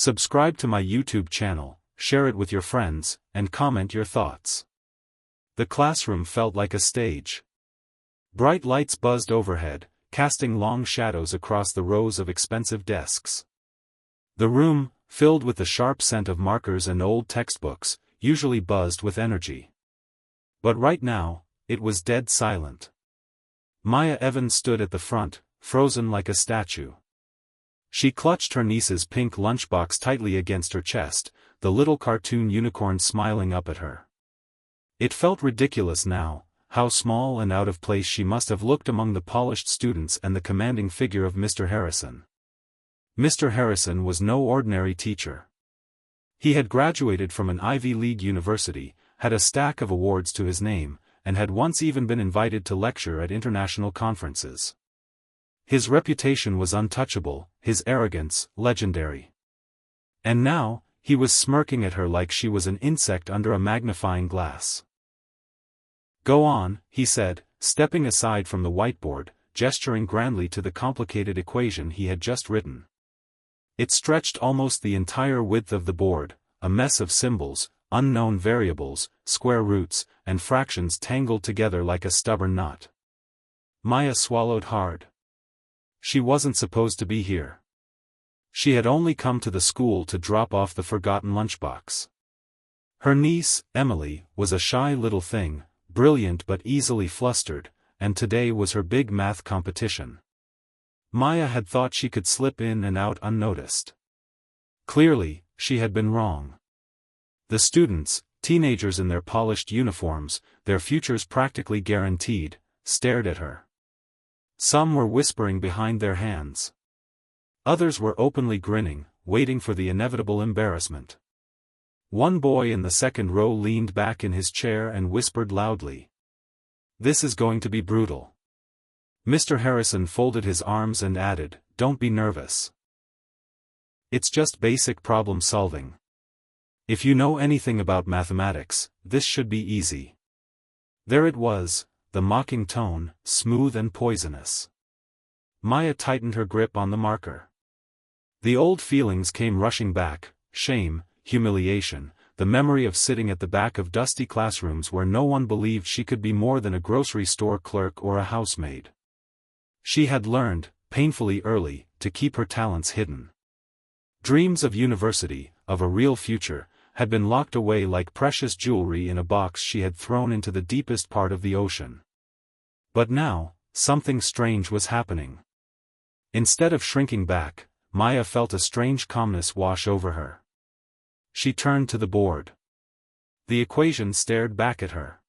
Subscribe to my YouTube channel, share it with your friends, and comment your thoughts. The classroom felt like a stage. Bright lights buzzed overhead, casting long shadows across the rows of expensive desks. The room, filled with the sharp scent of markers and old textbooks, usually buzzed with energy. But right now, it was dead silent. Maya Evans stood at the front, frozen like a statue. She clutched her niece's pink lunchbox tightly against her chest, the little cartoon unicorn smiling up at her. It felt ridiculous now, how small and out of place she must have looked among the polished students and the commanding figure of Mr. Harrison. Mr. Harrison was no ordinary teacher. He had graduated from an Ivy League university, had a stack of awards to his name, and had once even been invited to lecture at international conferences. His reputation was untouchable, his arrogance legendary. And now, he was smirking at her like she was an insect under a magnifying glass. "Go on," he said, stepping aside from the whiteboard, gesturing grandly to the complicated equation he had just written. It stretched almost the entire width of the board, a mess of symbols, unknown variables, square roots, and fractions tangled together like a stubborn knot. Maya swallowed hard. She wasn't supposed to be here. She had only come to the school to drop off the forgotten lunchbox. Her niece, Emily, was a shy little thing, brilliant but easily flustered, and today was her big math competition. Maya had thought she could slip in and out unnoticed. Clearly, she had been wrong. The students, teenagers in their polished uniforms, their futures practically guaranteed, stared at her. Some were whispering behind their hands. Others were openly grinning, waiting for the inevitable embarrassment. One boy in the second row leaned back in his chair and whispered loudly, "This is going to be brutal." Mr. Harrison folded his arms and added, "Don't be nervous. It's just basic problem solving. If you know anything about mathematics, this should be easy." There it was, the mocking tone, smooth and poisonous. Maya tightened her grip on the marker. The old feelings came rushing back, shame, humiliation, the memory of sitting at the back of dusty classrooms where no one believed she could be more than a grocery store clerk or a housemaid. She had learned, painfully early, to keep her talents hidden. Dreams of university, of a real future, had been locked away like precious jewelry in a box she had thrown into the deepest part of the ocean. But now, something strange was happening. Instead of shrinking back, Maya felt a strange calmness wash over her. She turned to the board. The equation stared back at her.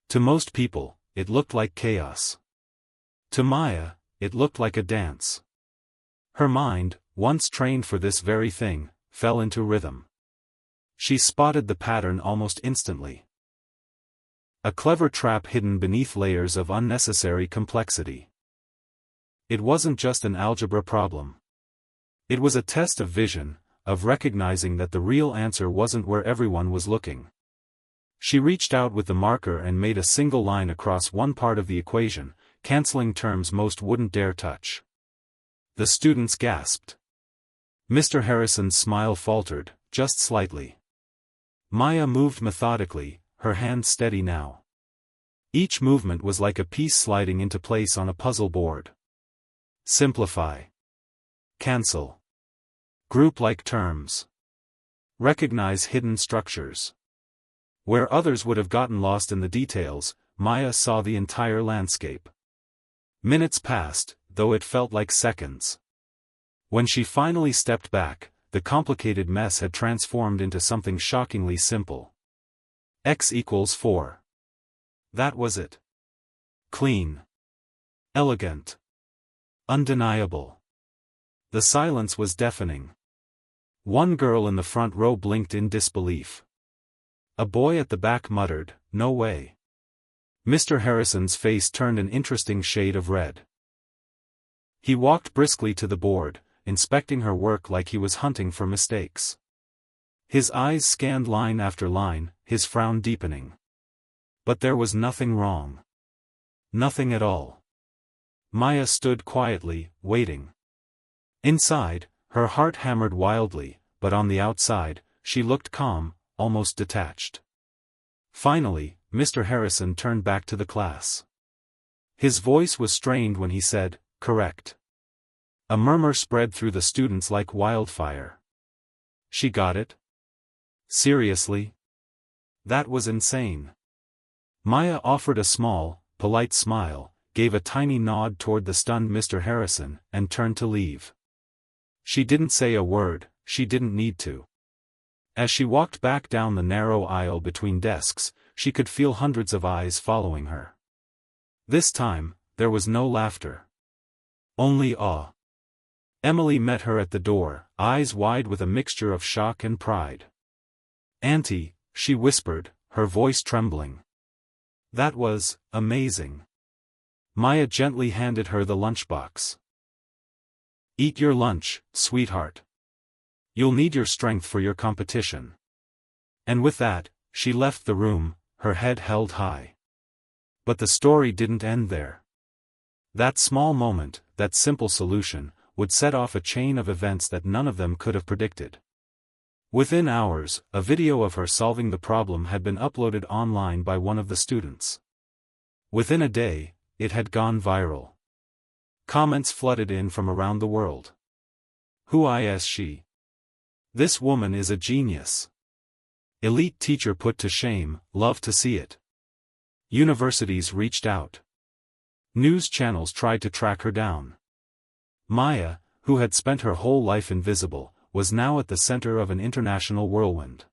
To most people, it looked like chaos. To Maya, it looked like a dance. Her mind, once trained for this very thing, fell into rhythm. She spotted the pattern almost instantly. A clever trap hidden beneath layers of unnecessary complexity. It wasn't just an algebra problem. It was a test of vision, of recognizing that the real answer wasn't where everyone was looking. She reached out with the marker and made a single line across one part of the equation, canceling terms most wouldn't dare touch. The students gasped. Mr. Harrison's smile faltered, just slightly. Maya moved methodically, her hands steady now. Each movement was like a piece sliding into place on a puzzle board. Simplify. Cancel. Group like terms. Recognize hidden structures. Where others would have gotten lost in the details, Maya saw the entire landscape. Minutes passed, though it felt like seconds. When she finally stepped back, the complicated mess had transformed into something shockingly simple. X equals 4. That was it. Clean. Elegant. Undeniable. The silence was deafening. One girl in the front row blinked in disbelief. A boy at the back muttered, "No way." Mr. Harrison's face turned an interesting shade of red. He walked briskly to the board, inspecting her work like he was hunting for mistakes. His eyes scanned line after line, his frown deepening. But there was nothing wrong. Nothing at all. Maya stood quietly, waiting. Inside, her heart hammered wildly, but on the outside, she looked calm, almost detached. Finally, Mr. Harrison turned back to the class. His voice was strained when he said, "Correct." A murmur spread through the students like wildfire. She got it? Seriously? That was insane. Maya offered a small, polite smile, gave a tiny nod toward the stunned Mr. Harrison, and turned to leave. She didn't say a word, she didn't need to. As she walked back down the narrow aisle between desks, she could feel hundreds of eyes following her. This time, there was no laughter. Only awe. Emily met her at the door, eyes wide with a mixture of shock and pride. "Auntie," she whispered, her voice trembling. "That was amazing." Maya gently handed her the lunchbox. "Eat your lunch, sweetheart. You'll need your strength for your competition." And with that, she left the room, her head held high. But the story didn't end there. That small moment, that simple solution, would set off a chain of events that none of them could have predicted. Within hours, a video of her solving the problem had been uploaded online by one of the students. Within a day, it had gone viral. Comments flooded in from around the world. "Who is she? This woman is a genius. Elite teacher put to shame, love to see it." Universities reached out. News channels tried to track her down. Maya, who had spent her whole life invisible, was now at the center of an international whirlwind.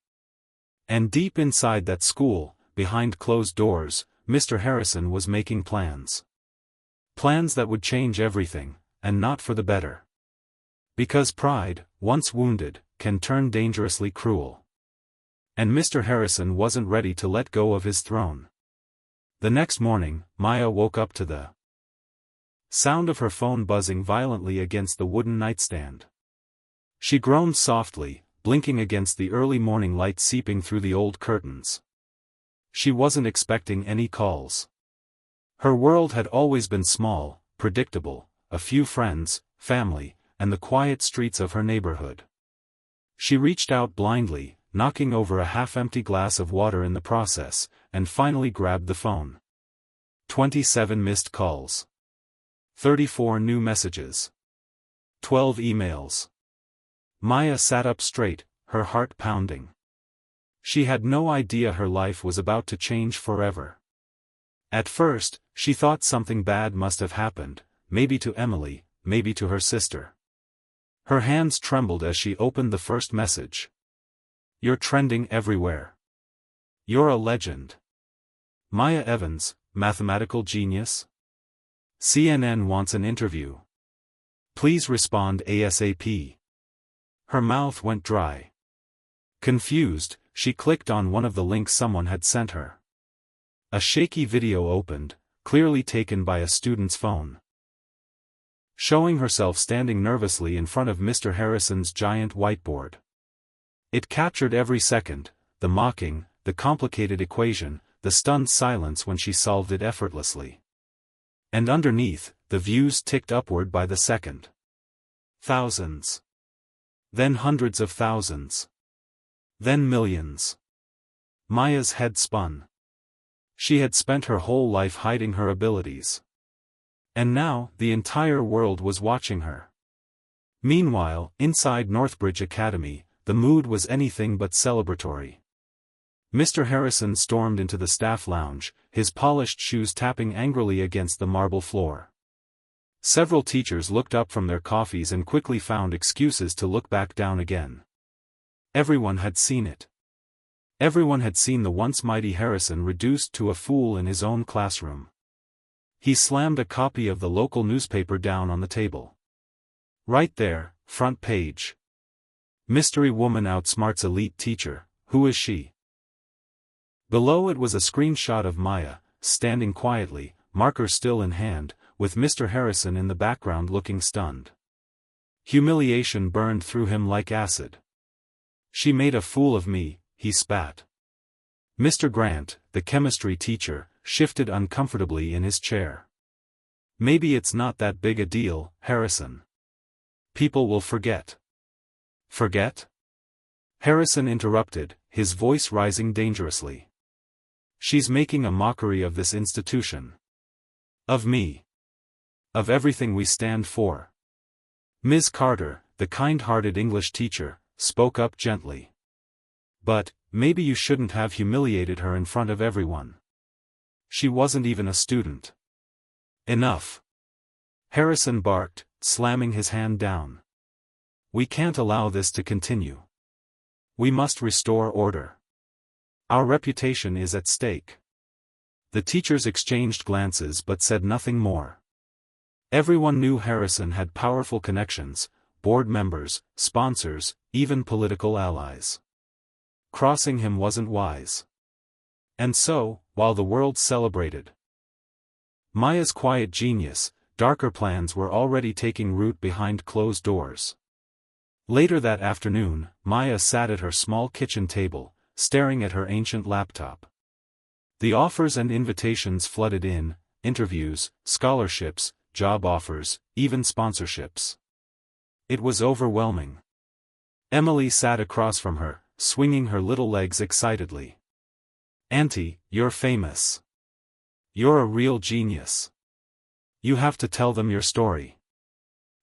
And deep inside that school, behind closed doors, Mr. Harrison was making plans. Plans that would change everything, and not for the better. Because pride, once wounded, can turn dangerously cruel. And Mr. Harrison wasn't ready to let go of his throne. The next morning, Maya woke up to the sound of her phone buzzing violently against the wooden nightstand. She groaned softly, blinking against the early morning light seeping through the old curtains. She wasn't expecting any calls. Her world had always been small, predictable, a few friends, family, and the quiet streets of her neighborhood. She reached out blindly, knocking over a half-empty glass of water in the process, and finally grabbed the phone. 27 missed calls. 34 new messages. 12 emails. Maya sat up straight, her heart pounding. She had no idea her life was about to change forever. At first, she thought something bad must have happened, maybe to Emily, maybe to her sister. Her hands trembled as she opened the first message. "You're trending everywhere. You're a legend. Maya Evans, mathematical genius? CNN wants an interview. Please respond ASAP." Her mouth went dry. Confused, she clicked on one of the links someone had sent her. A shaky video opened, clearly taken by a student's phone. Showing herself standing nervously in front of Mr. Harrison's giant whiteboard. It captured every second, the mocking, the complicated equation, the stunned silence when she solved it effortlessly. And underneath, the views ticked upward by the second. Thousands. Then hundreds of thousands. Then millions. Maya's head spun. She had spent her whole life hiding her abilities. And now, the entire world was watching her. Meanwhile, inside Northbridge Academy, the mood was anything but celebratory. Mr. Harrison stormed into the staff lounge, his polished shoes tapping angrily against the marble floor. Several teachers looked up from their coffees and quickly found excuses to look back down again. Everyone had seen it. Everyone had seen the once mighty Harrison reduced to a fool in his own classroom. He slammed a copy of the local newspaper down on the table. Right there, front page. "Mystery woman outsmarts elite teacher, who is she?" Below it was a screenshot of Maya, standing quietly, marker still in hand, with Mr. Harrison in the background looking stunned. Humiliation burned through him like acid. "She made a fool of me," he spat. Mr. Grant, the chemistry teacher, shifted uncomfortably in his chair. "Maybe it's not that big a deal, Harrison. People will forget." "Forget?" Harrison interrupted, his voice rising dangerously. She's making a mockery of this institution. Of me. Of everything we stand for. Ms. Carter, the kind-hearted English teacher, spoke up gently. But, maybe you shouldn't have humiliated her in front of everyone. She wasn't even a student. Enough. Harrison barked, slamming his hand down. We can't allow this to continue. We must restore order. Our reputation is at stake. The teachers exchanged glances but said nothing more. Everyone knew Harrison had powerful connections, board members, sponsors, even political allies. Crossing him wasn't wise. And so, while the world celebrated Maya's quiet genius, darker plans were already taking root behind closed doors. Later that afternoon, Maya sat at her small kitchen table, staring at her ancient laptop. The offers and invitations flooded in: interviews, scholarships, job offers, even sponsorships. It was overwhelming. Emily sat across from her, swinging her little legs excitedly. Auntie, you're famous. You're a real genius. You have to tell them your story.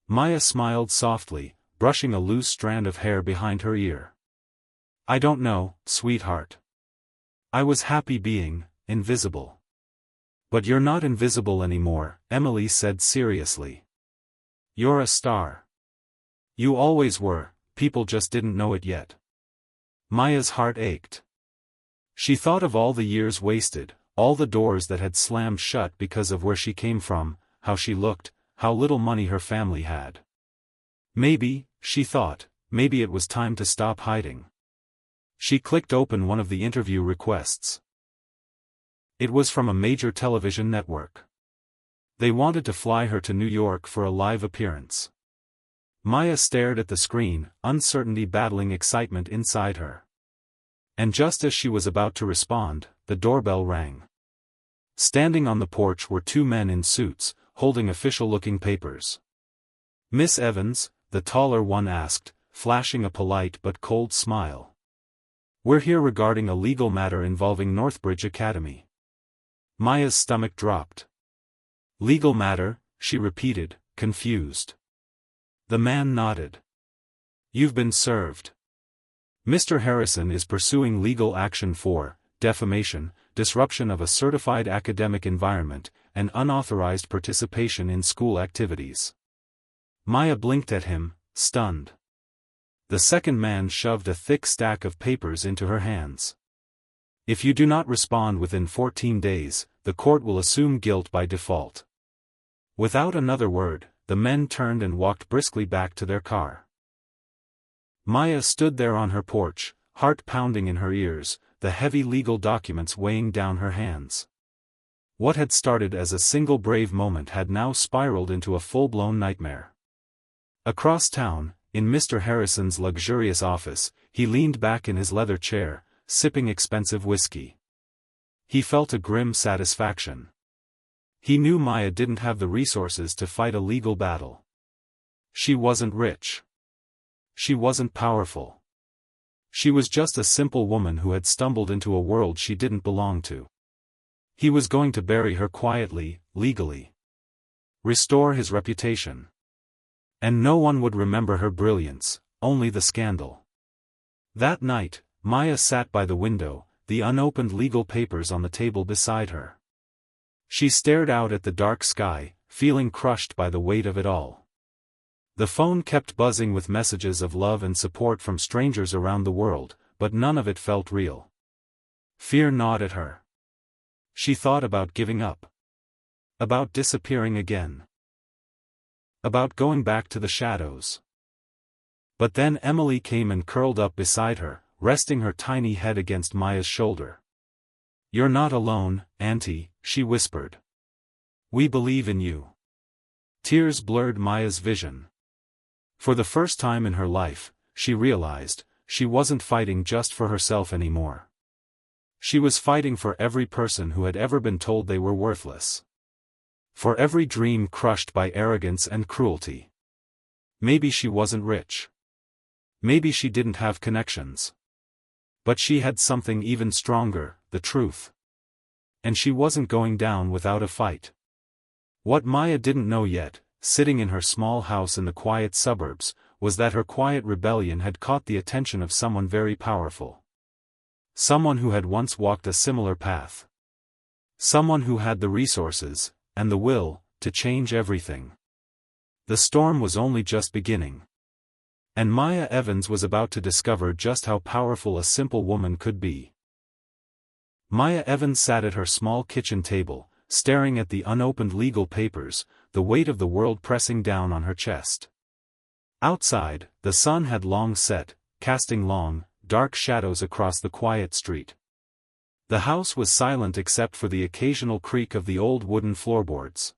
Maya smiled softly, brushing a loose strand of hair behind her ear. I don't know, sweetheart. I was happy being invisible. But you're not invisible anymore, Emily said seriously. You're a star. You always were, people just didn't know it yet. Maya's heart ached. She thought of all the years wasted, all the doors that had slammed shut because of where she came from, how she looked, how little money her family had. Maybe, she thought, maybe it was time to stop hiding. She clicked open one of the interview requests. It was from a major television network. They wanted to fly her to New York for a live appearance. Maya stared at the screen, uncertainty battling excitement inside her. And just as she was about to respond, the doorbell rang. Standing on the porch were two men in suits, holding official-looking papers. Miss Evans, the taller one asked, flashing a polite but cold smile. We're here regarding a legal matter involving Northbridge Academy. Maya's stomach dropped. Legal matter, she repeated, confused. The man nodded. You've been served. Mr. Harrison is pursuing legal action for defamation, disruption of a certified academic environment, and unauthorized participation in school activities. Maya blinked at him, stunned. The second man shoved a thick stack of papers into her hands. If you do not respond within 14 days, the court will assume guilt by default. Without another word, the men turned and walked briskly back to their car. Maya stood there on her porch, heart pounding in her ears, the heavy legal documents weighing down her hands. What had started as a single brave moment had now spiraled into a full-blown nightmare. Across town, in Mr. Harrison's luxurious office, he leaned back in his leather chair, sipping expensive whiskey. He felt a grim satisfaction. He knew Maya didn't have the resources to fight a legal battle. She wasn't rich. She wasn't powerful. She was just a simple woman who had stumbled into a world she didn't belong to. He was going to bury her quietly, legally. Restore his reputation. And no one would remember her brilliance, only the scandal. That night, Maya sat by the window, the unopened legal papers on the table beside her. She stared out at the dark sky, feeling crushed by the weight of it all. The phone kept buzzing with messages of love and support from strangers around the world, but none of it felt real. Fear gnawed at her. She thought about giving up. About disappearing again. About going back to the shadows. But then Emily came and curled up beside her, resting her tiny head against Maya's shoulder. You're not alone, Auntie, she whispered. We believe in you. Tears blurred Maya's vision. For the first time in her life, she realized, she wasn't fighting just for herself anymore. She was fighting for every person who had ever been told they were worthless. For every dream crushed by arrogance and cruelty. Maybe she wasn't rich. Maybe she didn't have connections. But she had something even stronger, the truth. And she wasn't going down without a fight. What Maya didn't know yet, sitting in her small house in the quiet suburbs, was that her quiet rebellion had caught the attention of someone very powerful. Someone who had once walked a similar path. Someone who had the resources, and the will, to change everything. The storm was only just beginning. And Maya Evans was about to discover just how powerful a simple woman could be. Maya Evans sat at her small kitchen table, staring at the unopened legal papers, the weight of the world pressing down on her chest. Outside, the sun had long set, casting long, dark shadows across the quiet street. The house was silent except for the occasional creak of the old wooden floorboards.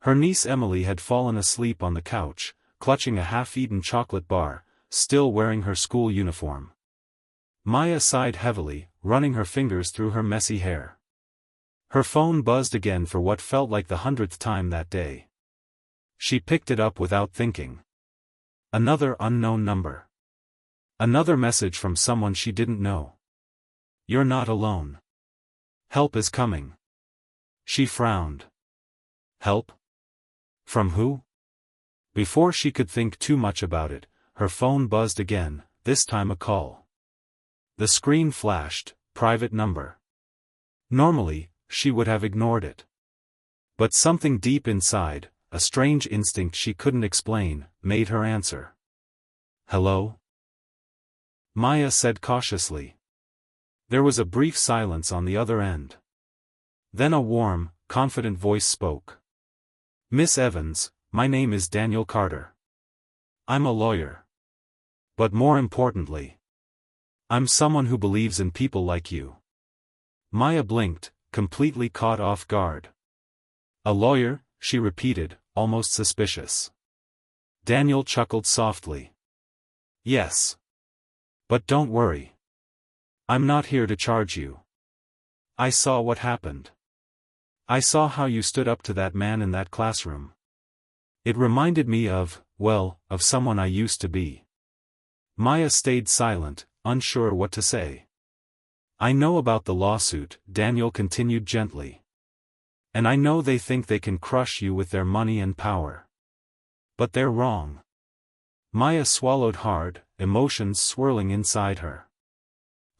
Her niece Emily had fallen asleep on the couch, clutching a half-eaten chocolate bar, still wearing her school uniform. Maya sighed heavily, running her fingers through her messy hair. Her phone buzzed again for what felt like the 100th time that day. She picked it up without thinking. Another unknown number. Another message from someone she didn't know. "You're not alone. Help is coming." She frowned. Help? From who? Before she could think too much about it, her phone buzzed again, this time a call. The screen flashed, "Private number." Normally, she would have ignored it. But something deep inside, a strange instinct she couldn't explain, made her answer. "Hello?" Maya said cautiously. There was a brief silence on the other end. Then a warm, confident voice spoke. "Miss Evans, my name is Daniel Carter. I'm a lawyer. But more importantly, I'm someone who believes in people like you." Maya blinked, completely caught off guard. "A lawyer?" she repeated, almost suspicious. Daniel chuckled softly. "Yes. But don't worry. I'm not here to charge you. I saw what happened. I saw how you stood up to that man in that classroom. It reminded me of someone I used to be." Maya stayed silent, unsure what to say. "I know about the lawsuit," Daniel continued gently. "And I know they think they can crush you with their money and power. But they're wrong." Maya swallowed hard, emotions swirling inside her.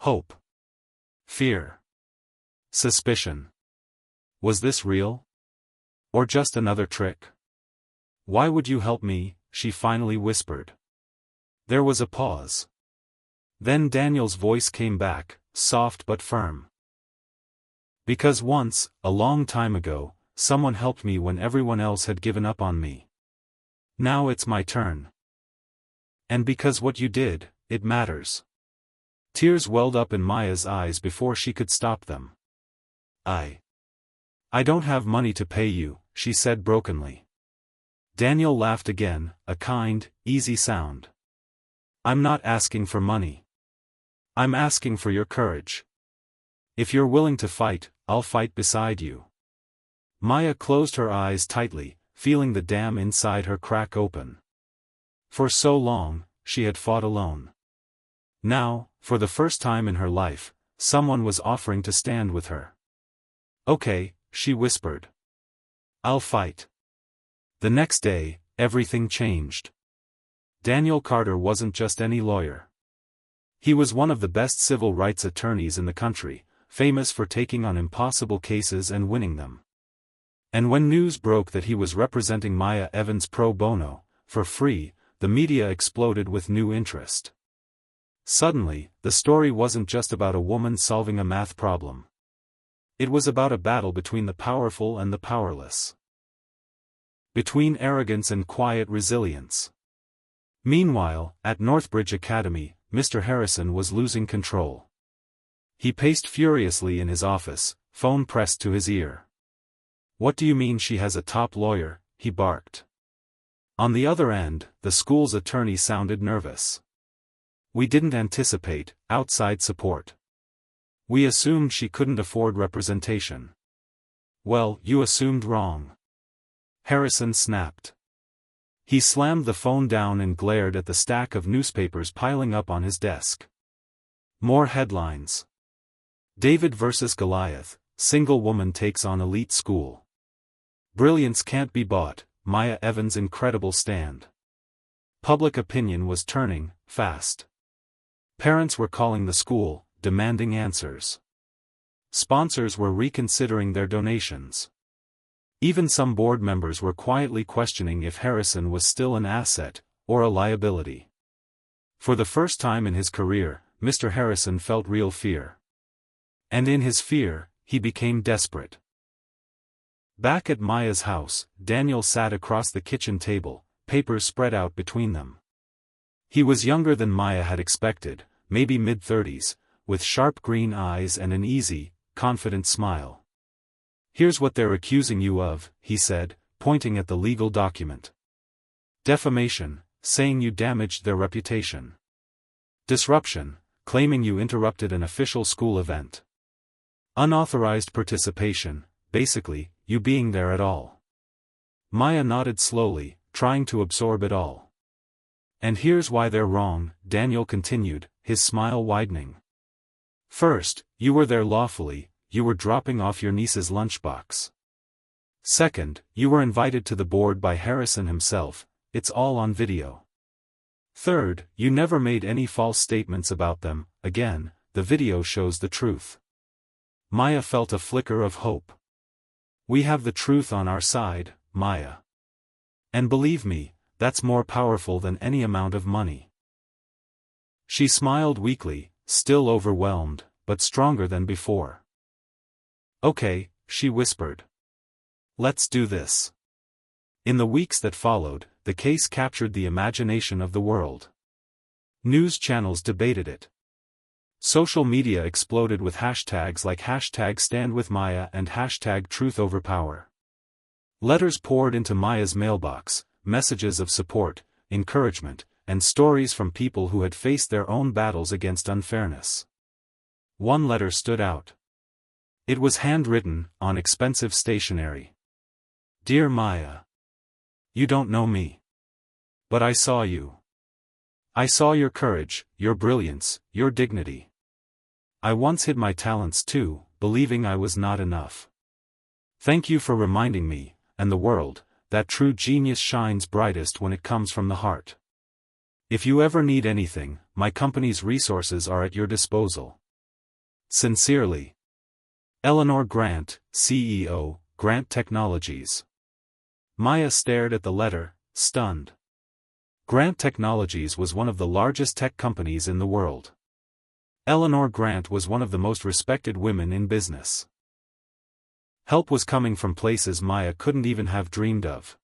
Hope. Fear. Suspicion. Was this real? Or just another trick? "Why would you help me?" she finally whispered. There was a pause. Then Daniel's voice came back, soft but firm. "Because once, a long time ago, someone helped me when everyone else had given up on me. Now it's my turn. And because what you did, it matters." Tears welled up in Maya's eyes before she could stop them. I don't have money to pay you," she said brokenly. Daniel laughed again, a kind, easy sound. "I'm not asking for money. I'm asking for your courage. If you're willing to fight, I'll fight beside you." Maya closed her eyes tightly, feeling the dam inside her crack open. For so long, she had fought alone. Now, for the first time in her life, someone was offering to stand with her. "Okay," she whispered. "I'll fight." The next day, everything changed. Daniel Carter wasn't just any lawyer. He was one of the best civil rights attorneys in the country, famous for taking on impossible cases and winning them. And when news broke that he was representing Maya Evans pro bono, for free, the media exploded with new interest. Suddenly, the story wasn't just about a woman solving a math problem. It was about a battle between the powerful and the powerless. Between arrogance and quiet resilience. Meanwhile, at Northbridge Academy, Mr. Harrison was losing control. He paced furiously in his office, phone pressed to his ear. "What do you mean she has a top lawyer?" he barked. On the other end, the school's attorney sounded nervous. "We didn't anticipate outside support. We assumed she couldn't afford representation." "Well, you assumed wrong." Harrison snapped. He slammed the phone down and glared at the stack of newspapers piling up on his desk. More headlines. David versus Goliath, single woman takes on elite school. Brilliance can't be bought, Maya Evans' incredible stand. Public opinion was turning, fast. Parents were calling the school, demanding answers. Sponsors were reconsidering their donations. Even some board members were quietly questioning if Harrison was still an asset, or a liability. For the first time in his career, Mr. Harrison felt real fear. And in his fear, he became desperate. Back at Maya's house, Daniel sat across the kitchen table, papers spread out between them. He was younger than Maya had expected, maybe mid-30s, with sharp green eyes and an easy, confident smile. "Here's what they're accusing you of," he said, pointing at the legal document. "Defamation, saying you damaged their reputation. Disruption, claiming you interrupted an official school event. Unauthorized participation, basically, you being there at all." Maya nodded slowly, trying to absorb it all. "And here's why they're wrong," Daniel continued, his smile widening. "First, you were there lawfully, you were dropping off your niece's lunchbox. Second, you were invited to the board by Harrison himself, it's all on video. Third, you never made any false statements about them, again, the video shows the truth." Maya felt a flicker of hope. "We have the truth on our side, Maya. And believe me, that's more powerful than any amount of money." She smiled weakly, still overwhelmed, but stronger than before. "Okay," she whispered. "Let's do this." In the weeks that followed, the case captured the imagination of the world. News channels debated it. Social media exploded with hashtags like #StandWithMaya and #TruthOverPower. Letters poured into Maya's mailbox, messages of support, encouragement, and stories from people who had faced their own battles against unfairness. One letter stood out. It was handwritten, on expensive stationery. "Dear Maya. You don't know me. But I saw you. I saw your courage, your brilliance, your dignity. I once hid my talents too, believing I was not enough. Thank you for reminding me, and the world, that true genius shines brightest when it comes from the heart. If you ever need anything, my company's resources are at your disposal. Sincerely. Eleanor Grant, CEO, Grant Technologies." Maya stared at the letter, stunned. Grant Technologies was one of the largest tech companies in the world. Eleanor Grant was one of the most respected women in business. Help was coming from places Maya couldn't even have dreamed of.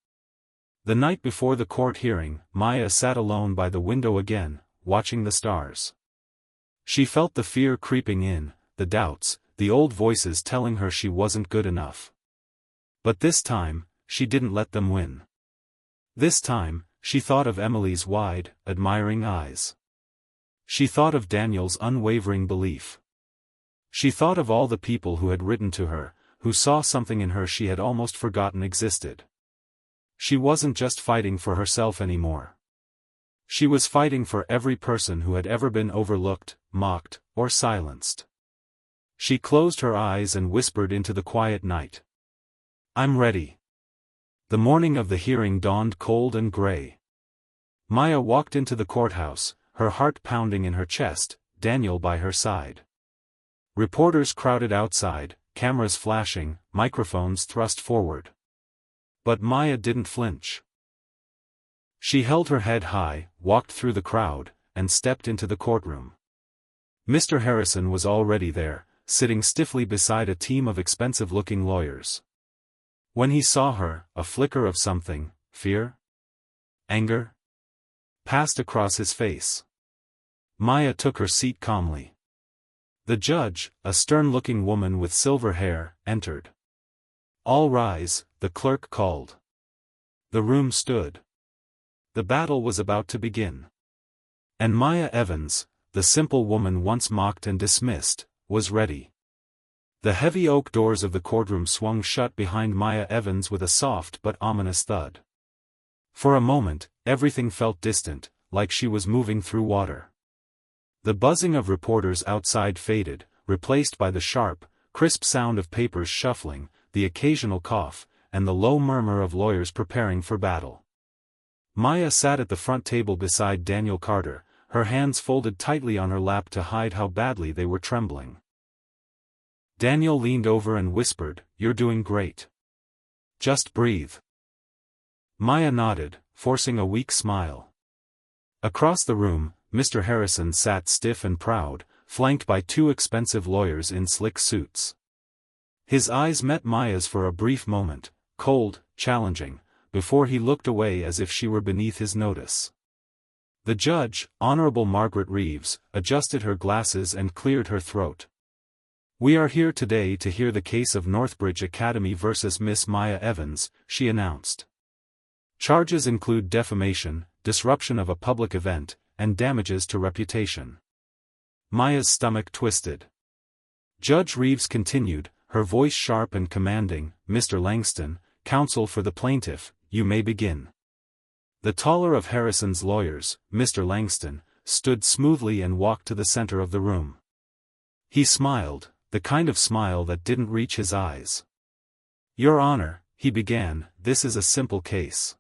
The night before the court hearing, Maya sat alone by the window again, watching the stars. She felt the fear creeping in, the doubts, the old voices telling her she wasn't good enough. But this time, she didn't let them win. This time, she thought of Emily's wide, admiring eyes. She thought of Daniel's unwavering belief. She thought of all the people who had written to her, who saw something in her she had almost forgotten existed. She wasn't just fighting for herself anymore. She was fighting for every person who had ever been overlooked, mocked, or silenced. She closed her eyes and whispered into the quiet night. "I'm ready." The morning of the hearing dawned cold and gray. Maya walked into the courthouse, her heart pounding in her chest, Daniel by her side. Reporters crowded outside, cameras flashing, microphones thrust forward. But Maya didn't flinch. She held her head high, walked through the crowd, and stepped into the courtroom. Mr. Harrison was already there, sitting stiffly beside a team of expensive-looking lawyers. When he saw her, a flicker of something, fear? Anger? Passed across his face. Maya took her seat calmly. The judge, a stern-looking woman with silver hair, entered. "All rise," the clerk called. The room stood. The battle was about to begin. And Maya Evans, the simple woman once mocked and dismissed, was ready. The heavy oak doors of the courtroom swung shut behind Maya Evans with a soft but ominous thud. For a moment, everything felt distant, like she was moving through water. The buzzing of reporters outside faded, replaced by the sharp, crisp sound of papers shuffling, the occasional cough, and the low murmur of lawyers preparing for battle. Maya sat at the front table beside Daniel Carter, her hands folded tightly on her lap to hide how badly they were trembling. Daniel leaned over and whispered, "You're doing great. Just breathe." Maya nodded, forcing a weak smile. Across the room, Mr. Harrison sat stiff and proud, flanked by two expensive lawyers in slick suits. His eyes met Maya's for a brief moment, cold, challenging, before he looked away as if she were beneath his notice. The judge, Honorable Margaret Reeves, adjusted her glasses and cleared her throat. "We are here today to hear the case of Northbridge Academy versus Miss Maya Evans," she announced. "Charges include defamation, disruption of a public event, and damages to reputation." Maya's stomach twisted. Judge Reeves continued, her voice sharp and commanding, "Mr. Langston, counsel for the plaintiff, you may begin." The taller of Harrison's lawyers, Mr. Langston, stood smoothly and walked to the center of the room. He smiled, the kind of smile that didn't reach his eyes. "Your Honor," he began, "this is a simple case.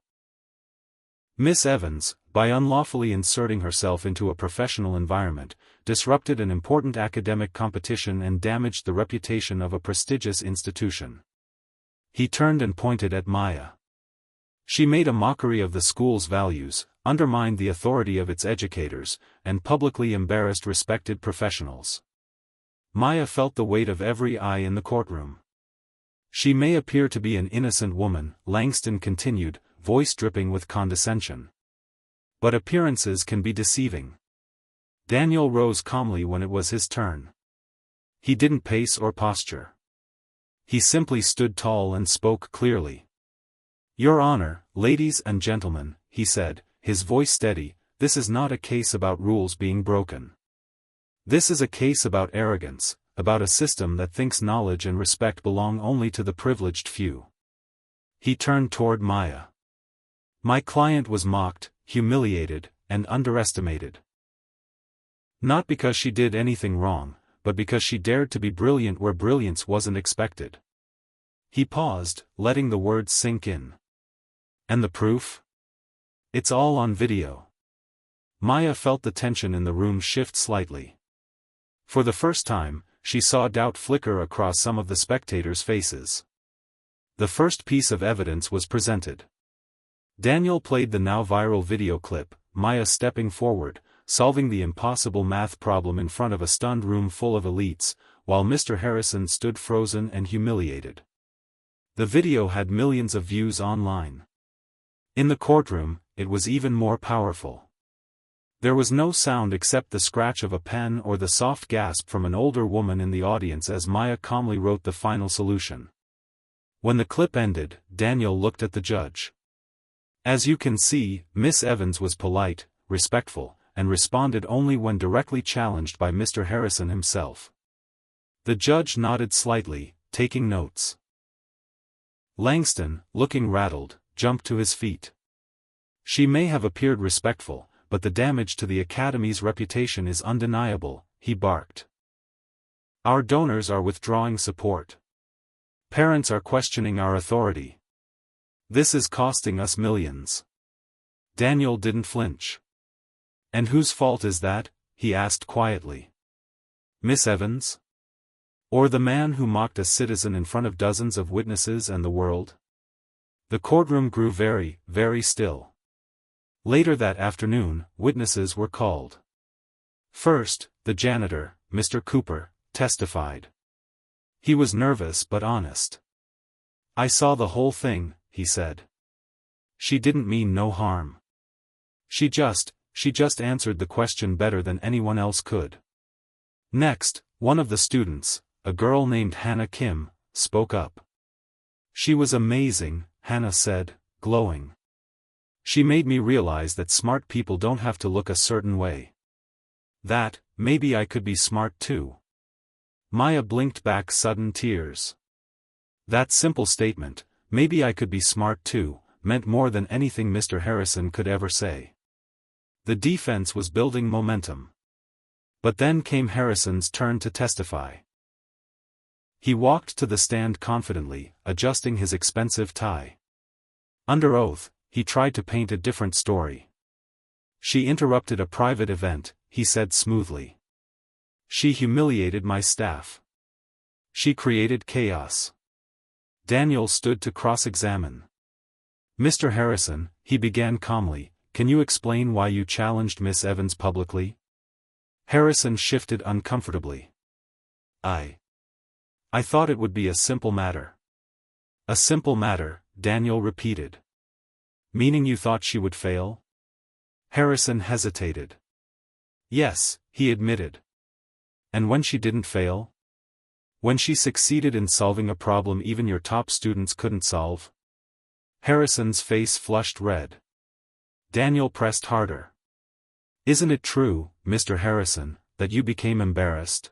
Miss Evans, by unlawfully inserting herself into a professional environment, disrupted an important academic competition and damaged the reputation of a prestigious institution." He turned and pointed at Maya. "She made a mockery of the school's values, undermined the authority of its educators, and publicly embarrassed respected professionals." Maya felt the weight of every eye in the courtroom. "She may appear to be an innocent woman," Langston continued, voice dripping with condescension. "But appearances can be deceiving." Daniel rose calmly when it was his turn. He didn't pace or posture. He simply stood tall and spoke clearly. "Your Honor, ladies and gentlemen," he said, his voice steady, "this is not a case about rules being broken. This is a case about arrogance, about a system that thinks knowledge and respect belong only to the privileged few." He turned toward Maya. "My client was mocked, humiliated, and underestimated. Not because she did anything wrong, but because she dared to be brilliant where brilliance wasn't expected." He paused, letting the words sink in. "And the proof? It's all on video." Maya felt the tension in the room shift slightly. For the first time, she saw doubt flicker across some of the spectators' faces. The first piece of evidence was presented. Daniel played the now viral video clip, Maya stepping forward, solving the impossible math problem in front of a stunned room full of elites, while Mr. Harrison stood frozen and humiliated. The video had millions of views online. In the courtroom, it was even more powerful. There was no sound except the scratch of a pen or the soft gasp from an older woman in the audience as Maya calmly wrote the final solution. When the clip ended, Daniel looked at the judge. "As you can see, Miss Evans was polite, respectful, and responded only when directly challenged by Mr. Harrison himself." The judge nodded slightly, taking notes. Langston, looking rattled, jumped to his feet. "She may have appeared respectful, but the damage to the Academy's reputation is undeniable," he barked. "Our donors are withdrawing support. Parents are questioning our authority. This is costing us millions." Daniel didn't flinch. "And whose fault is that?" he asked quietly. "Miss Evans? Or the man who mocked a citizen in front of dozens of witnesses and the world?" The courtroom grew very, very still. Later that afternoon, witnesses were called. First, the janitor, Mr. Cooper, testified. He was nervous but honest. "I saw the whole thing," he said. "She didn't mean no harm. She just answered the question better than anyone else could." Next, one of the students, a girl named Hannah Kim, spoke up. "She was amazing," Hannah said, glowing. "She made me realize that smart people don't have to look a certain way. That, maybe I could be smart too." Maya blinked back sudden tears. That simple statement, "maybe I could be smart too," meant more than anything Mr. Harrison could ever say. The defense was building momentum. But then came Harrison's turn to testify. He walked to the stand confidently, adjusting his expensive tie. Under oath, he tried to paint a different story. "She interrupted a private event," he said smoothly. "She humiliated my staff. She created chaos." Daniel stood to cross-examine. "Mr. Harrison," he began calmly, "can you explain why you challenged Miss Evans publicly?" Harrison shifted uncomfortably. I thought it would be a simple matter." "A simple matter," Daniel repeated. "Meaning you thought she would fail?" Harrison hesitated. "Yes," he admitted. "And when she didn't fail? When she succeeded in solving a problem even your top students couldn't solve?" Harrison's face flushed red. Daniel pressed harder. "Isn't it true, Mr. Harrison, that you became embarrassed?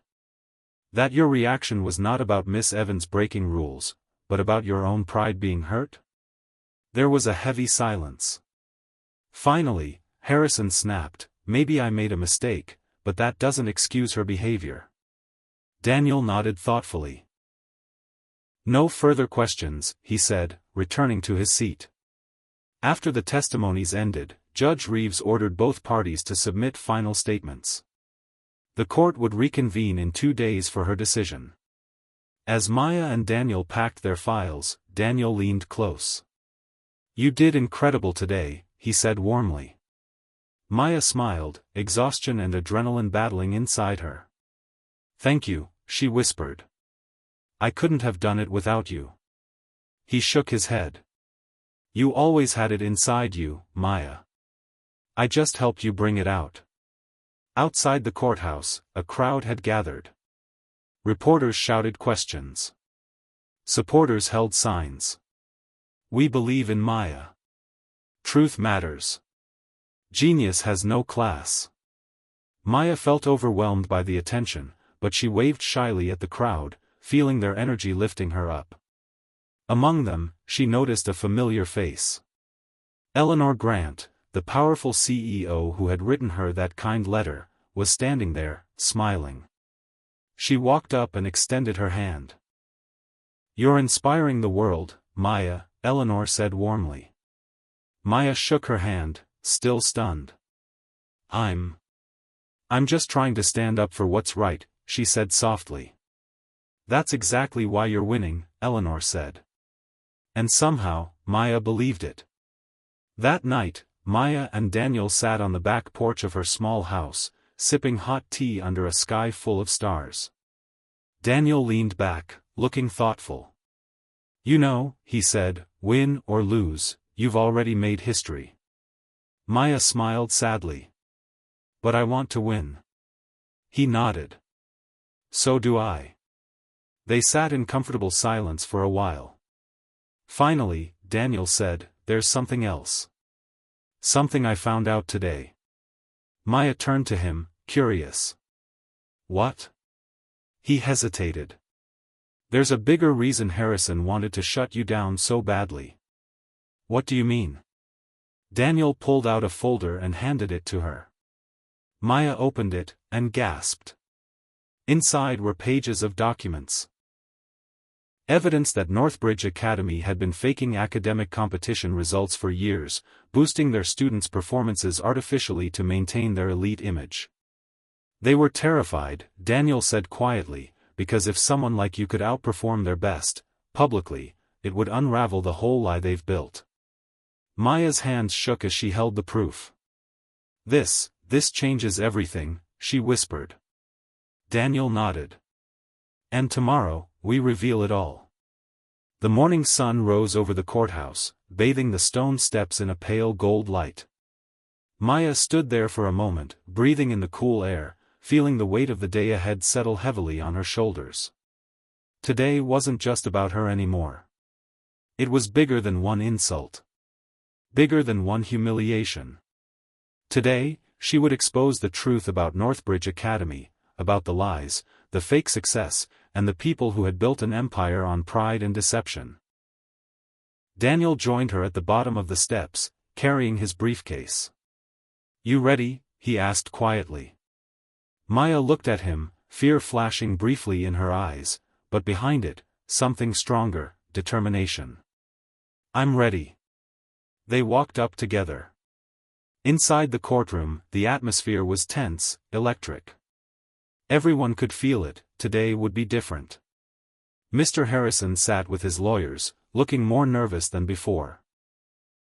That your reaction was not about Miss Evans breaking rules, but about your own pride being hurt?" There was a heavy silence. Finally, Harrison snapped, "Maybe I made a mistake, but that doesn't excuse her behavior." Daniel nodded thoughtfully. "No further questions," he said, returning to his seat. After the testimonies ended, Judge Reeves ordered both parties to submit final statements. The court would reconvene in 2 days for her decision. As Maya and Daniel packed their files, Daniel leaned close. "You did incredible today," he said warmly. Maya smiled, exhaustion and adrenaline battling inside her. "Thank you," she whispered. "I couldn't have done it without you." He shook his head. "You always had it inside you, Maya. I just helped you bring it out." Outside the courthouse, a crowd had gathered. Reporters shouted questions. Supporters held signs. "We believe in Maya. Truth matters. Genius has no class." Maya felt overwhelmed by the attention, but she waved shyly at the crowd, feeling their energy lifting her up. Among them, she noticed a familiar face. Eleanor Grant, the powerful CEO who had written her that kind letter, was standing there, smiling. She walked up and extended her hand. "You're inspiring the world, Maya," Eleanor said warmly. Maya shook her hand, still stunned. I'm just trying to stand up for what's right," she said softly. "That's exactly why you're winning," Eleanor said. And somehow, Maya believed it. That night, Maya and Daniel sat on the back porch of her small house, sipping hot tea under a sky full of stars. Daniel leaned back, looking thoughtful. "You know," he said, "win or lose, you've already made history." Maya smiled sadly. "But I want to win." He nodded. "So do I." They sat in comfortable silence for a while. Finally, Daniel said, "There's something else. Something I found out today." Maya turned to him, curious. "What?" He hesitated. "There's a bigger reason Harrison wanted to shut you down so badly." "What do you mean?" Daniel pulled out a folder and handed it to her. Maya opened it, and gasped. Inside were pages of documents. Evidence that Northbridge Academy had been faking academic competition results for years, boosting their students' performances artificially to maintain their elite image. "They were terrified," Daniel said quietly, "because if someone like you could outperform their best, publicly, it would unravel the whole lie they've built." Maya's hands shook as she held the proof. This changes everything," she whispered. Daniel nodded. "And tomorrow, we reveal it all." The morning sun rose over the courthouse, bathing the stone steps in a pale gold light. Maya stood there for a moment, breathing in the cool air, feeling the weight of the day ahead settle heavily on her shoulders. Today wasn't just about her anymore. It was bigger than one insult. Bigger than one humiliation. Today, she would expose the truth about Northbridge Academy, about the lies, the fake success, and the people who had built an empire on pride and deception. Daniel joined her at the bottom of the steps, carrying his briefcase. "You ready?" he asked quietly. Maya looked at him, fear flashing briefly in her eyes, but behind it, something stronger, determination. "I'm ready." They walked up together. Inside the courtroom, the atmosphere was tense, electric. Everyone could feel it, today would be different. Mr. Harrison sat with his lawyers, looking more nervous than before.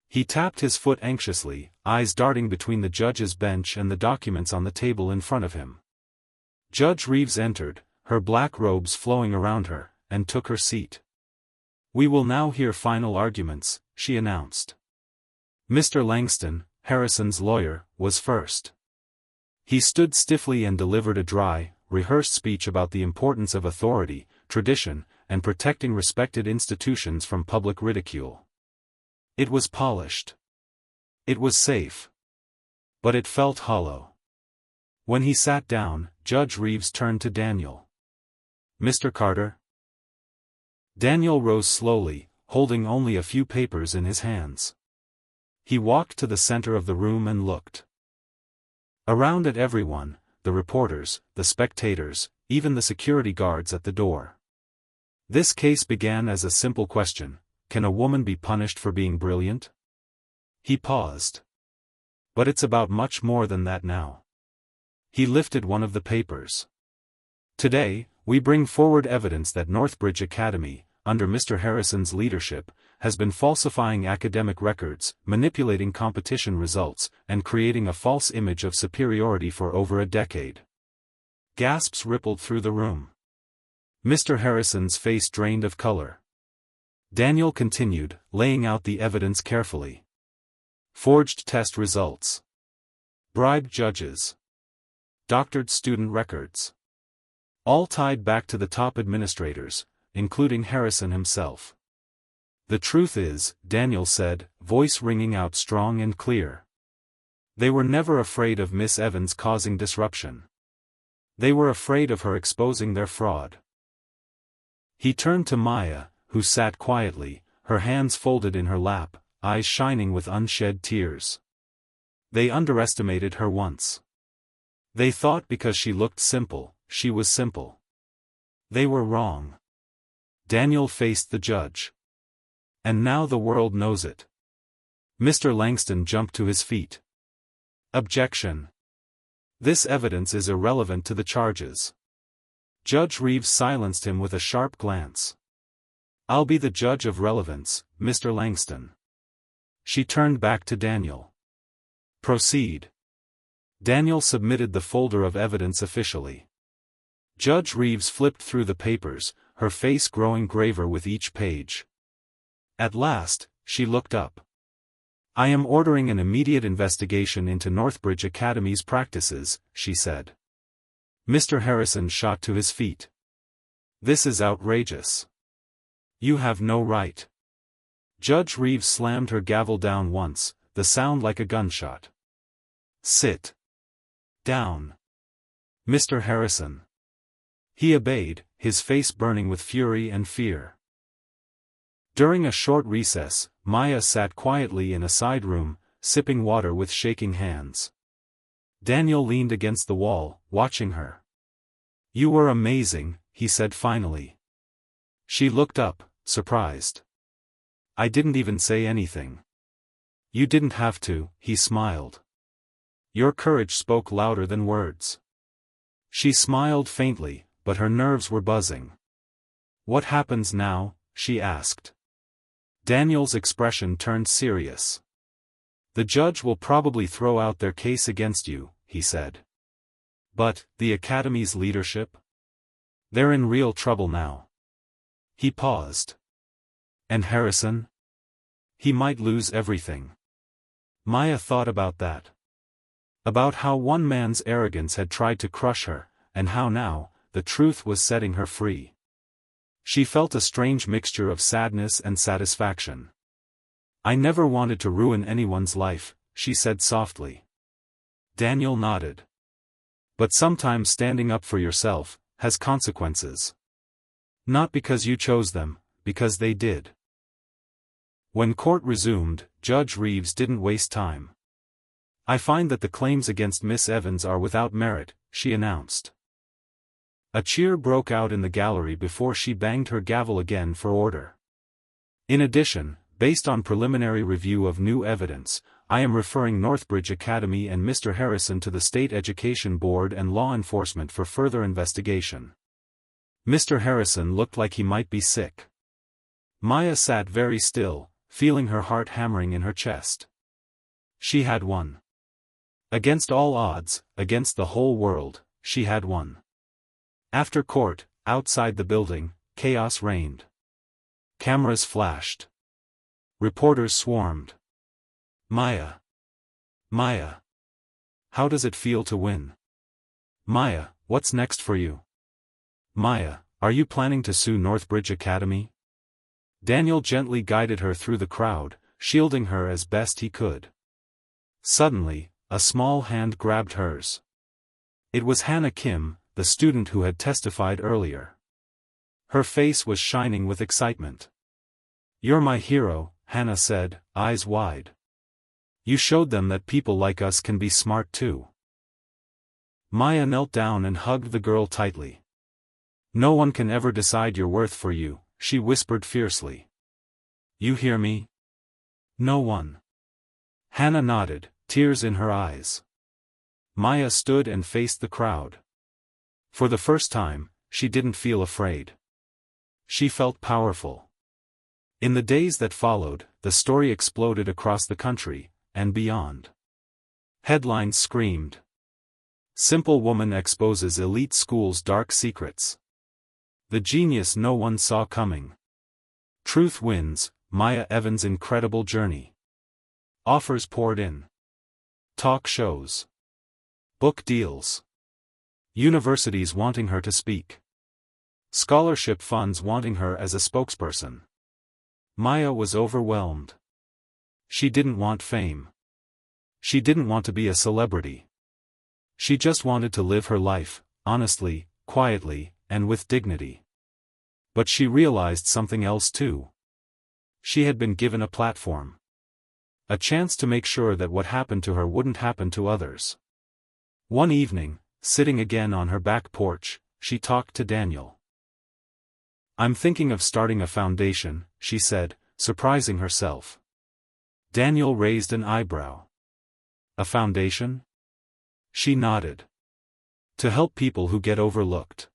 He tapped his foot anxiously, eyes darting between the judge's bench and the documents on the table in front of him. Judge Reeves entered, her black robes flowing around her, and took her seat. "We will now hear final arguments," she announced. Mr. Langston, Harrison's lawyer, was first. He stood stiffly and delivered a dry, rehearsed speech about the importance of authority, tradition, and protecting respected institutions from public ridicule. It was polished. It was safe. But it felt hollow. When he sat down, Judge Reeves turned to Daniel. "Mr. Carter?" Daniel rose slowly, holding only a few papers in his hands. He walked to the center of the room and looked around at everyone, the reporters, the spectators, even the security guards at the door. This case began as a simple question: can a woman be punished for being brilliant? He paused. But it's about much more than that now. He lifted one of the papers. "Today, we bring forward evidence that Northbridge Academy, under Mr. Harrison's leadership, has been falsifying academic records, manipulating competition results, and creating a false image of superiority for over a decade." Gasps rippled through the room. Mr. Harrison's face drained of color. Daniel continued, laying out the evidence carefully. Forged test results. Bribed judges. Doctored student records. All tied back to the top administrators, including Harrison himself. "The truth is," Daniel said, voice ringing out strong and clear. "They were never afraid of Miss Evans causing disruption. They were afraid of her exposing their fraud." He turned to Maya, who sat quietly, her hands folded in her lap, eyes shining with unshed tears. "They underestimated her once. They thought because she looked simple, she was simple. They were wrong." Daniel faced the judge. "And now the world knows it." Mr. Langston jumped to his feet. "Objection. This evidence is irrelevant to the charges." Judge Reeves silenced him with a sharp glance. "I'll be the judge of relevance, Mr. Langston." She turned back to Daniel. "Proceed." Daniel submitted the folder of evidence officially. Judge Reeves flipped through the papers, her face growing graver with each page. At last, she looked up. "I am ordering an immediate investigation into Northbridge Academy's practices," she said. Mr. Harrison shot to his feet. "This is outrageous. You have no right." Judge Reeves slammed her gavel down once, the sound like a gunshot. "Sit down, Mr. Harrison." He obeyed, his face burning with fury and fear. During a short recess, Maya sat quietly in a side room, sipping water with shaking hands. Daniel leaned against the wall, watching her. "You were amazing," he said finally. She looked up, surprised. "I didn't even say anything." "You didn't have to," he smiled. "Your courage spoke louder than words." She smiled faintly, but her nerves were buzzing. "What happens now?" she asked. Daniel's expression turned serious. "The judge will probably throw out their case against you," he said. "But, the Academy's leadership? They're in real trouble now." He paused. "And Harrison? He might lose everything." Maya thought about that. About how one man's arrogance had tried to crush her, and how now, the truth was setting her free. She felt a strange mixture of sadness and satisfaction. "I never wanted to ruin anyone's life," she said softly. Daniel nodded. "But sometimes standing up for yourself has consequences. Not because you chose them, because they did." When court resumed, Judge Reeves didn't waste time. "I find that the claims against Miss Evans are without merit," she announced. A cheer broke out in the gallery before she banged her gavel again for order. "In addition, based on preliminary review of new evidence, I am referring Northbridge Academy and Mr. Harrison to the State Education Board and law enforcement for further investigation." Mr. Harrison looked like he might be sick. Maya sat very still, feeling her heart hammering in her chest. She had won. Against all odds, against the whole world, she had won. After court, outside the building, chaos reigned. Cameras flashed. Reporters swarmed. "Maya. Maya. How does it feel to win? Maya, what's next for you? Maya, are you planning to sue Northbridge Academy?" Daniel gently guided her through the crowd, shielding her as best he could. Suddenly, a small hand grabbed hers. It was Hannah Kim, the student who had testified earlier. Her face was shining with excitement. "You're my hero," Hannah said, eyes wide. "You showed them that people like us can be smart too." Maya knelt down and hugged the girl tightly. "No one can ever decide your worth for you," she whispered fiercely. "You hear me? No one." Hannah nodded, tears in her eyes. Maya stood and faced the crowd. For the first time, she didn't feel afraid. She felt powerful. In the days that followed, the story exploded across the country, and beyond. Headlines screamed. "Simple woman exposes elite school's dark secrets. The genius no one saw coming. Truth wins, Maya Evans' incredible journey." Offers poured in. Talk shows. Book deals. Universities wanting her to speak. Scholarship funds wanting her as a spokesperson. Maya was overwhelmed. She didn't want fame. She didn't want to be a celebrity. She just wanted to live her life, honestly, quietly, and with dignity. But she realized something else too. She had been given a platform. A chance to make sure that what happened to her wouldn't happen to others. One evening, sitting again on her back porch, she talked to Daniel. "I'm thinking of starting a foundation," she said, surprising herself. Daniel raised an eyebrow. "A foundation?" She nodded. "To help people who get overlooked.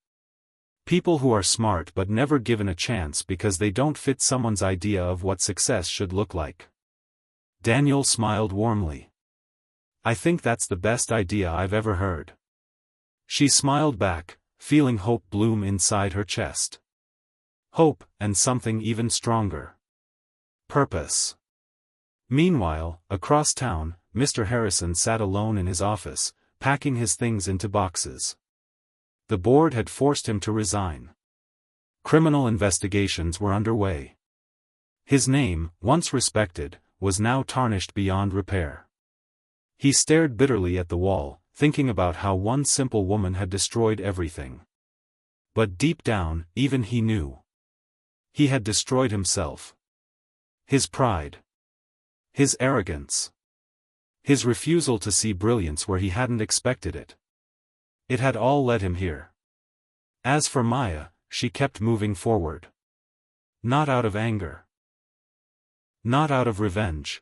People who are smart but never given a chance because they don't fit someone's idea of what success should look like." Daniel smiled warmly. "I think that's the best idea I've ever heard." She smiled back, feeling hope bloom inside her chest. Hope, and something even stronger. Purpose. Meanwhile, across town, Mr. Harrison sat alone in his office, packing his things into boxes. The board had forced him to resign. Criminal investigations were underway. His name, once respected, was now tarnished beyond repair. He stared bitterly at the wall, thinking about how one simple woman had destroyed everything. But deep down, even he knew. He had destroyed himself. His pride. His arrogance. His refusal to see brilliance where he hadn't expected it. It had all led him here. As for Maya, she kept moving forward. Not out of anger. Not out of revenge.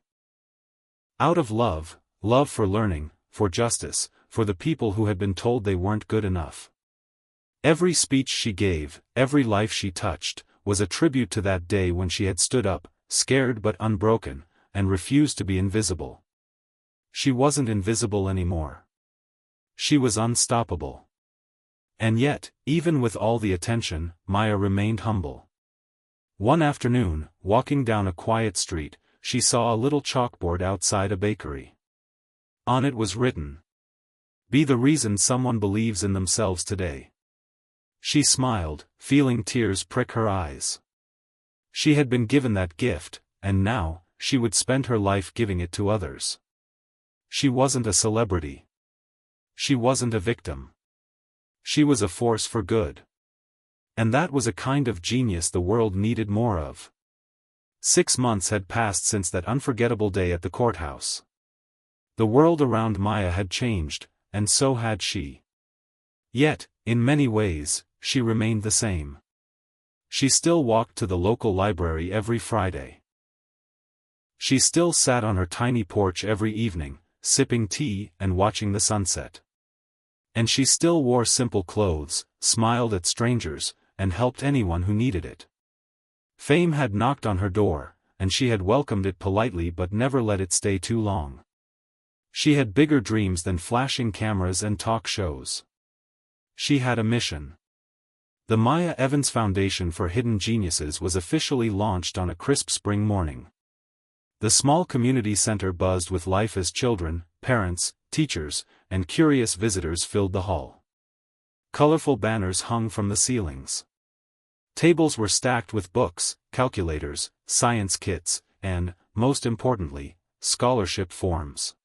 Out of love, love for learning, for justice, for the people who had been told they weren't good enough. Every speech she gave, every life she touched, was a tribute to that day when she had stood up, scared but unbroken, and refused to be invisible. She wasn't invisible anymore. She was unstoppable. And yet, even with all the attention, Maya remained humble. One afternoon, walking down a quiet street, she saw a little chalkboard outside a bakery. On it was written, "Be the reason someone believes in themselves today." She smiled, feeling tears prick her eyes. She had been given that gift, and now, she would spend her life giving it to others. She wasn't a celebrity. She wasn't a victim. She was a force for good. And that was a kind of genius the world needed more of. 6 months had passed since that unforgettable day at the courthouse. The world around Maya had changed, and so had she. Yet, in many ways, she remained the same. She still walked to the local library every Friday. She still sat on her tiny porch every evening, sipping tea and watching the sunset. And she still wore simple clothes, smiled at strangers, and helped anyone who needed it. Fame had knocked on her door, and she had welcomed it politely but never let it stay too long. She had bigger dreams than flashing cameras and talk shows. She had a mission. The Maya Evans Foundation for Hidden Geniuses was officially launched on a crisp spring morning. The small community center buzzed with life as children, parents, teachers, and curious visitors filled the hall. Colorful banners hung from the ceilings. Tables were stacked with books, calculators, science kits, and, most importantly, scholarship forms.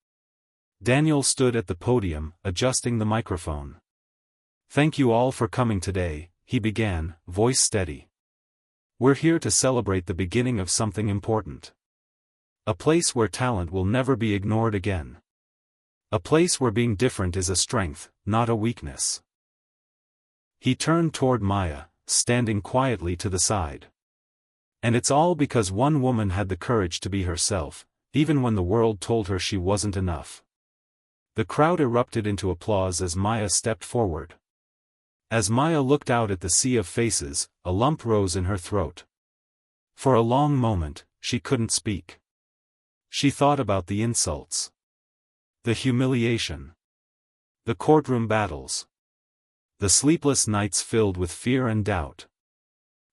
Daniel stood at the podium, adjusting the microphone. "Thank you all for coming today," he began, voice steady. "We're here to celebrate the beginning of something important. A place where talent will never be ignored again. A place where being different is a strength, not a weakness." He turned toward Maya, standing quietly to the side. "And it's all because one woman had the courage to be herself, even when the world told her she wasn't enough." The crowd erupted into applause as Maya stepped forward. As Maya looked out at the sea of faces, a lump rose in her throat. For a long moment, she couldn't speak. She thought about the insults, the humiliation, the courtroom battles, the sleepless nights filled with fear and doubt.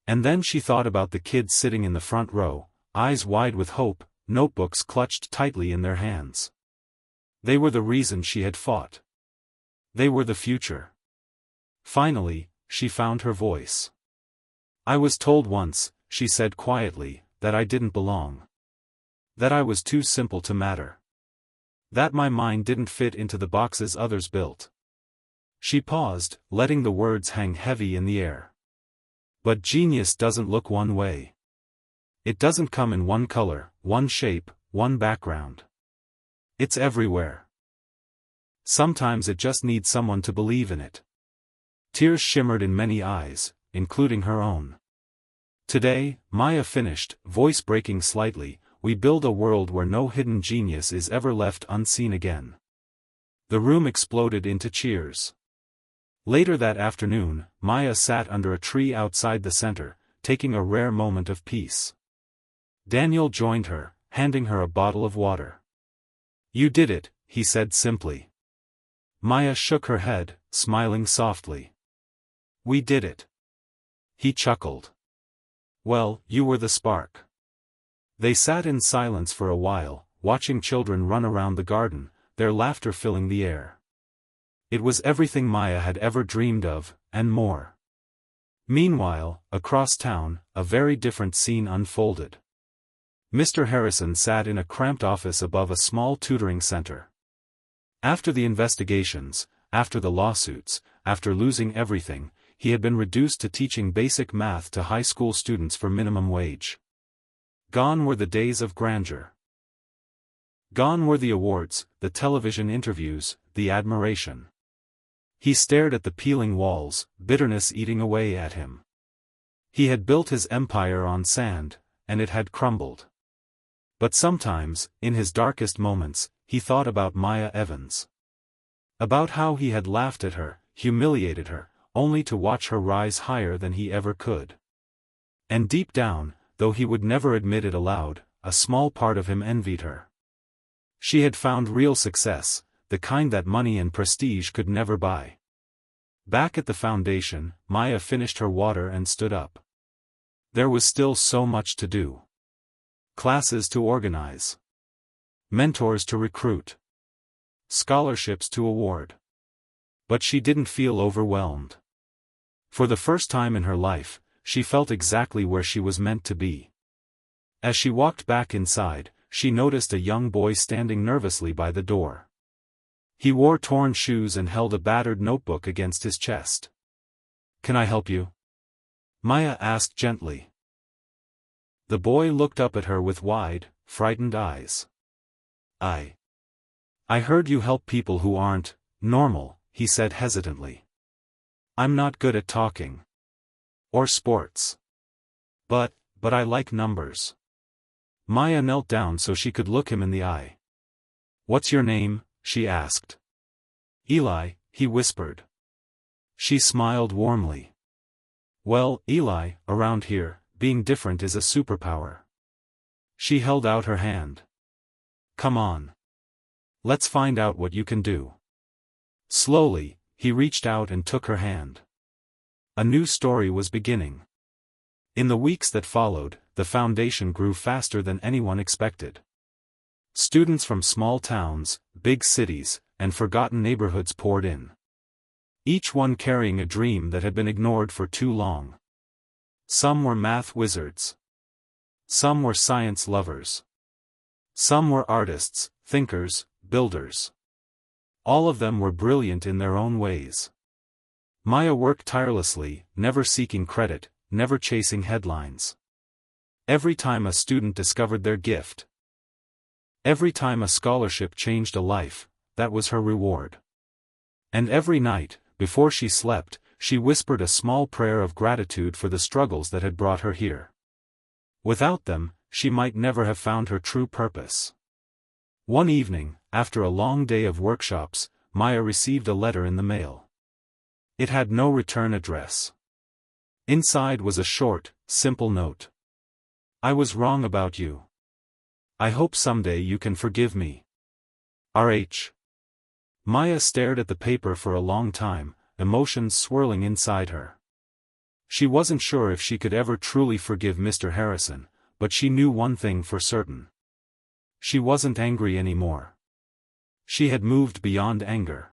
And then she thought about the kids sitting in the front row, eyes wide with hope, notebooks clutched tightly in their hands. They were the reason she had fought. They were the future. Finally, she found her voice. "I was told once," she said quietly, "that I didn't belong. That I was too simple to matter. That my mind didn't fit into the boxes others built." She paused, letting the words hang heavy in the air. "But genius doesn't look one way. It doesn't come in one color, one shape, one background. It's everywhere. Sometimes it just needs someone to believe in it." Tears shimmered in many eyes, including her own. "Today," Maya finished, voice breaking slightly, "we build a world where no hidden genius is ever left unseen again." The room exploded into cheers. Later that afternoon, Maya sat under a tree outside the center, taking a rare moment of peace. Daniel joined her, handing her a bottle of water. "You did it," he said simply. Maya shook her head, smiling softly. "We did it." He chuckled. "Well, you were the spark." They sat in silence for a while, watching children run around the garden, their laughter filling the air. It was everything Maya had ever dreamed of, and more. Meanwhile, across town, a very different scene unfolded. Mr. Harrison sat in a cramped office above a small tutoring center. After the investigations, after the lawsuits, after losing everything, he had been reduced to teaching basic math to high school students for minimum wage. Gone were the days of grandeur. Gone were the awards, the television interviews, the admiration. He stared at the peeling walls, bitterness eating away at him. He had built his empire on sand, and it had crumbled. But sometimes, in his darkest moments, he thought about Maya Evans. About how he had laughed at her, humiliated her, only to watch her rise higher than he ever could. And deep down, though he would never admit it aloud, a small part of him envied her. She had found real success, the kind that money and prestige could never buy. Back at the foundation, Maya finished her water and stood up. There was still so much to do. Classes to organize. Mentors to recruit. Scholarships to award. But she didn't feel overwhelmed. For the first time in her life, she felt exactly where she was meant to be. As she walked back inside, she noticed a young boy standing nervously by the door. He wore torn shoes and held a battered notebook against his chest. "Can I help you?" Maya asked gently. The boy looked up at her with wide, frightened eyes. I heard you help people who aren't normal, he said hesitantly. I'm not good at talking. Or sports. But I like numbers. Maya knelt down so she could look him in the eye. What's your name? She asked. Eli, he whispered. She smiled warmly. Well, Eli, around here, being different is a superpower. She held out her hand. Come on. Let's find out what you can do. Slowly, he reached out and took her hand. A new story was beginning. In the weeks that followed, the foundation grew faster than anyone expected. Students from small towns, big cities, and forgotten neighborhoods poured in. Each one carrying a dream that had been ignored for too long. Some were math wizards. Some were science lovers. Some were artists, thinkers, builders. All of them were brilliant in their own ways. Maya worked tirelessly, never seeking credit, never chasing headlines. Every time a student discovered their gift, every time a scholarship changed a life, that was her reward. And every night, before she slept, she whispered a small prayer of gratitude for the struggles that had brought her here. Without them, she might never have found her true purpose. One evening, after a long day of workshops, Maya received a letter in the mail. It had no return address. Inside was a short, simple note. I was wrong about you. I hope someday you can forgive me. R.H. Maya stared at the paper for a long time, emotions swirling inside her. She wasn't sure if she could ever truly forgive Mr. Harrison, but she knew one thing for certain. She wasn't angry anymore. She had moved beyond anger.